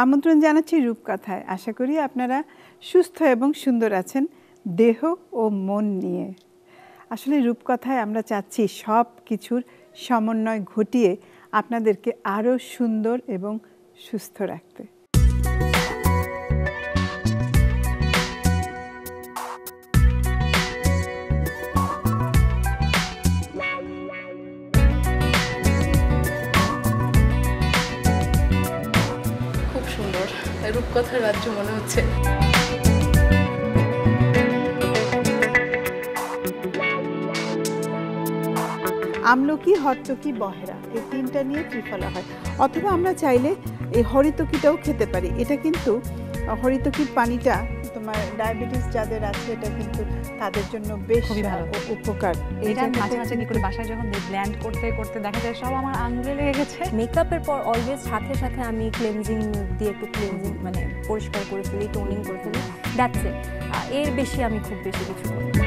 আমন্ত্রণ জানাচ্ছি রূপকথায়। আশা করি আপনারা সুস্থ এবং সুন্দর আছেন দেহ ও মন নিয়ে। আসলে রূপকথায় আমরা চাচ্ছি সব কিছুর সমন্বয় ঘটিয়ে আপনাদেরকে আরও সুন্দর এবং সুস্থ রাখতে। রূপকথার রাজ্য মনে হচ্ছে। আমলকি, হরতকি, বহেরা এই তিনটা নিয়ে ত্রিফলা হয়। অথবা আমরা চাইলে এই হরিতকিটাও খেতে পারি। এটা কিন্তু হরিতকির পানিটা তোমার ডায়াবেটিস যাদের আছে এটা কিন্তু তাদের জন্য বেশ ভালো উপকার। এটা মাঝে মাঝে কি করে বাসায় যখন ব্লেন্ড করতে করতে দেখা যায় সব আমার আঙুলে লেগে গেছে। মেকআপের পর অলওয়েজ সাথে সাথে আমি ক্লেনজিং দিয়ে একটু ক্লেনজিং মানে পরিষ্কার করে ফেলি, টোনিং করে ফেলি, দ্যাটস ইট। এর বেশি আমি খুব বেশি কিছু করি না।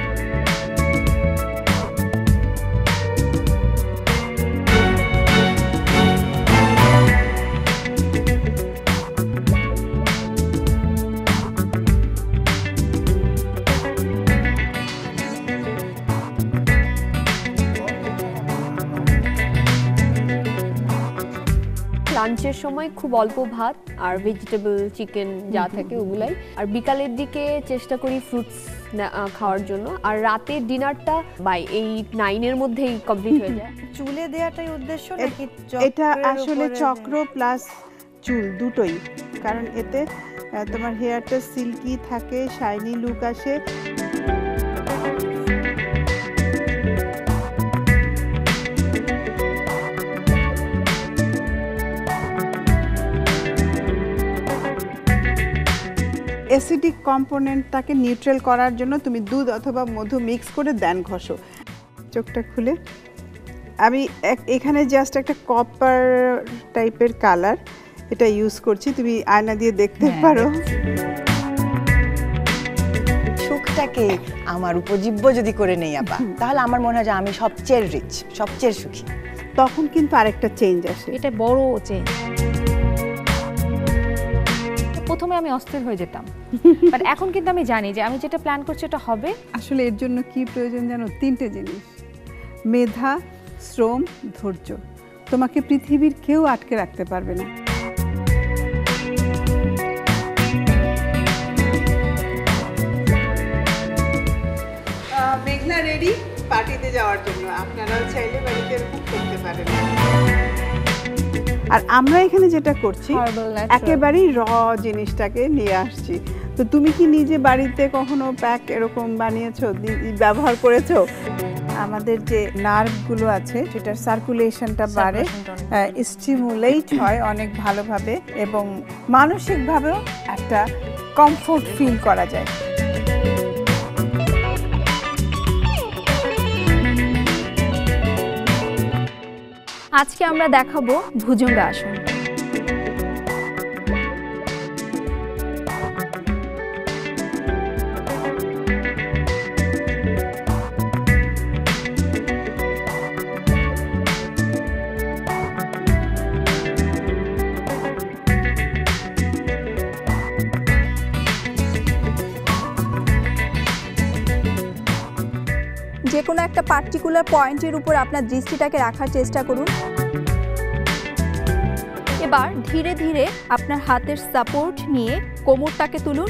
লাঞ্চের সময় খুব অল্প ভাত আর ভেজিটেবল চিকেন যা থাকে ওগুলাই, আর বিকালের দিকে চেষ্টা করি ফ্রুটস খাওয়ার জন্য, আর রাতের ডিনারটা বাই 8-9 মধ্যেই কমপ্লিট হয়ে যায়। চুলে দেওয়াটাই উদ্দেশ্য নাকি এটা আসলে চক্র প্লাস চুল দুটোই, কারণ এতে তোমার হেয়ারটা সিল্কি থাকে, শাইনি লুক আসে। অ্যাসিডিক কম্পোনেন্টটাকে নিউট্রাল করার জন্য তুমি দুধ অথবা মধু মিক্স করে দেন ঘষো। চোখটা খুলে আমি এখানে জাস্ট একটা কপার টাইপের কালার এটা ইউজ করছি, তুমি আয়না দিয়ে দেখতে পারো। সুখটাকে আমার উপজীব্য যদি করে নেই আপা, তাহলে আমার মনে হয় যে আমি সবচেয়ে রিচ, সবচেয়ে সুখী। তখন কিন্তু আরেকটা চেঞ্জ আসে, এটা বড় চেঞ্জ। প্রথমে আমি অস্থির হয়ে যেতাম, বাট এখন কিন্তু আমি জানি যে আমি যেটা প্ল্যান করছি এটা হবে। আসলে এর জন্য কি প্রয়োজন জানো? 3টে জিনিস: মেধা, শ্রম, ধৈর্য। তোমাকে পৃথিবীর কেউ আটকে রাখতে পারবে না। মেঘনা রেডি পার্টিতে যাওয়ার জন্য, আপনারাও চাইলে বাড়িতে এরকম করতে পারেন। আর আমরা এখানে যেটা করছি একেবারেই র জিনিসটাকে নিয়ে আসছি। তো তুমি কি নিজে বাড়িতে কখনো প্যাক এরকম বানিয়েছো, ব্যবহার করেছো? আমাদের যে নার্ভগুলো আছে সেটার সার্কুলেশনটা বাড়ে, স্টিমুলেট হয় অনেক ভালোভাবে, এবং মানসিকভাবেও একটা কমফোর্ট ফিল করা যায়। আজকে আমরা দেখাবো ভুজঙ্গাসন। যে কোনো একটা পার্টিকুলার পয়েন্টের উপর আপনার দৃষ্টিটাকে রাখার চেষ্টা করুন। এবার ধীরে ধীরে আপনার হাতের সাপোর্ট নিয়ে কোমরটাকে তুলুন।